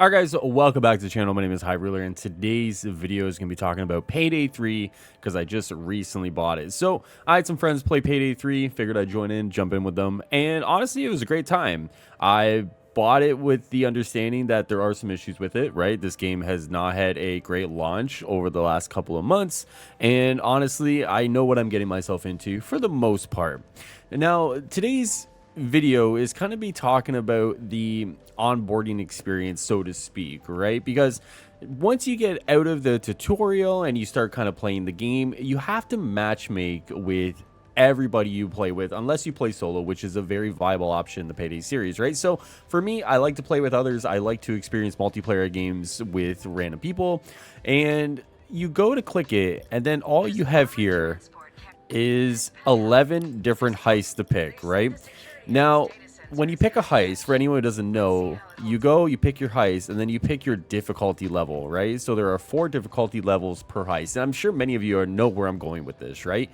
Alright guys, welcome back to the channel. My name is Highruler, and today's video is going to be talking about Payday 3 because I just recently bought it. So I had some friends play Payday 3, figured I'd join in, jump in with them, and honestly it was a great time. I bought it with the understanding that there are some issues with it, right? This game has not had a great launch over the last couple of months, and honestly I know what I'm getting myself into for the most part. Now today's video is kind of be talking about the onboarding experience, so to speak, right? Because once you get out of the tutorial and you start kind of playing the game, you have to match make with everybody you play with, unless you play solo, which is a very viable option in the Payday series, right? So for me, I like to play with others. I like to experience multiplayer games with random people, and you go to click it, and then all you have here is 11 different heists to pick, right? Now, when you pick a heist, for anyone who doesn't know, you pick your heist, and then you pick your difficulty level, right? So there are 4 difficulty levels per heist, and I'm sure many of you know where I'm going with this, right?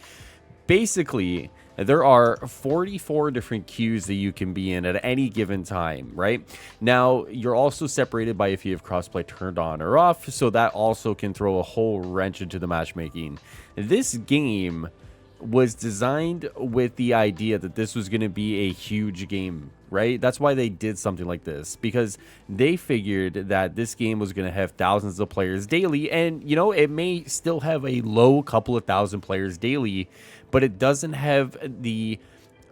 Basically, there are 44 different queues that you can be in at any given time, right? Now, you're also separated by if you have crossplay turned on or off, so that also can throw a whole wrench into the matchmaking. This game was designed with the idea that this was going to be a huge game, right? That's why they did something like this, because they figured that this game was going to have thousands of players daily, and you know, it may still have a low couple of thousand players daily, but it doesn't have the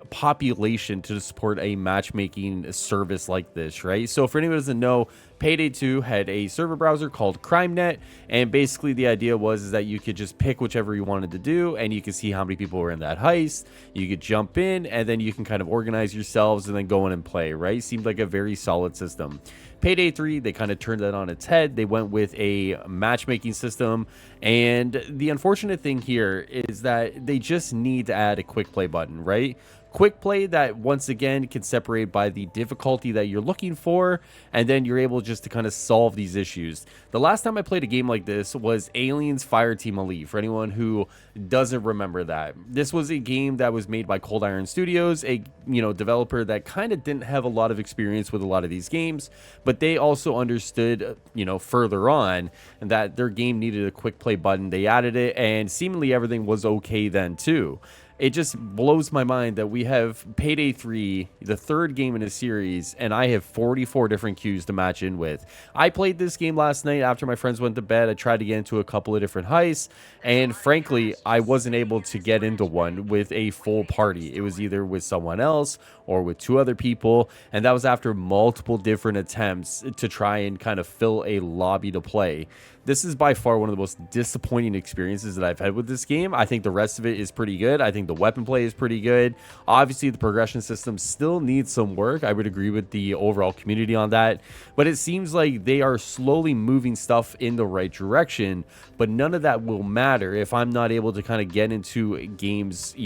population to support a matchmaking service like this, right? So for anyone who doesn't know, Payday 2 had a server browser called CrimeNet, and basically the idea was that you could just pick whichever you wanted to do, and you could see how many people were in that heist. You could jump in, and then you can kind of organize yourselves and then go in and play, right? Seemed like a very solid system. Payday 3, they kind of turned that on its head. They went with a matchmaking system, and the unfortunate thing here is that they just need to add a quick play button, right? Quick play that once again can separate by the difficulty that you're looking for, and then you're able just to kind of solve these issues. The last time I played a game like this was Aliens Fireteam Elite, for anyone who doesn't remember that. This was a game that was made by Cold Iron Studios, a developer that kind of didn't have a lot of experience with a lot of these games, but they also understood further on that their game needed a quick play button. They added it, and seemingly everything was okay then too. It just blows my mind that we have Payday 3, the 3rd game in a series, and I have 44 different queues to match in with. I played this game last night after my friends went to bed. I tried to get into a couple of different heists, and frankly, I wasn't able to get into one with a full party. It was either with someone else or with 2 other people, and that was after multiple different attempts to try and kind of fill a lobby to play. This is by far one of the most disappointing experiences that I've had with this game. I think the rest of it is pretty good. I think the weapon play is pretty good. Obviously, the progression system still needs some work. I would agree with the overall community on that. But it seems like they are slowly moving stuff in the right direction. But none of that will matter if I'm not able to kind of get into games,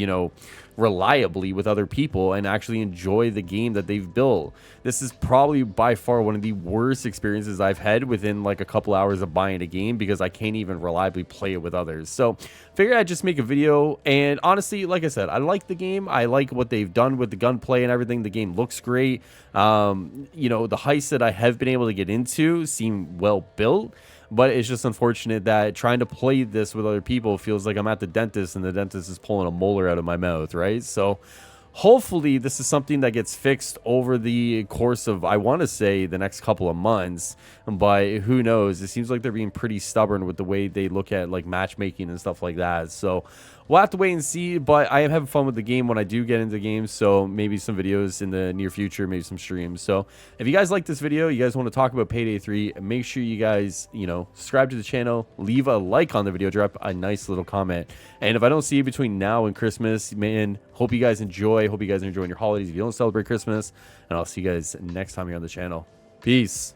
reliably with other people and actually enjoy the game that they've built. This is probably by far one of the worst experiences I've had within like a couple hours of buying a game, because I can't even reliably play it with others. So figured I'd just make a video, and honestly, like I said, I like the game. I like what they've done with the gunplay and everything. The game looks great. The heists that I have been able to get into seem well built, but it's just unfortunate that trying to play this with other people feels like I'm at the dentist and the dentist is pulling a molar out of my mouth, right? So hopefully this is something that gets fixed over the course of, I want to say, the next couple of months, but who knows? It seems like they're being pretty stubborn with the way they look at like matchmaking and stuff like that. So we'll have to wait and see, but I am having fun with the game when I do get into games, so maybe some videos in the near future, maybe some streams. So if you guys like this video, you guys want to talk about Payday 3, make sure you guys, subscribe to the channel, leave a like on the video, drop a nice little comment. And if I don't see you between now and Christmas, man, hope you guys enjoy. Hope you guys are enjoying your holidays if you don't celebrate Christmas, and I'll see you guys next time here on the channel. Peace.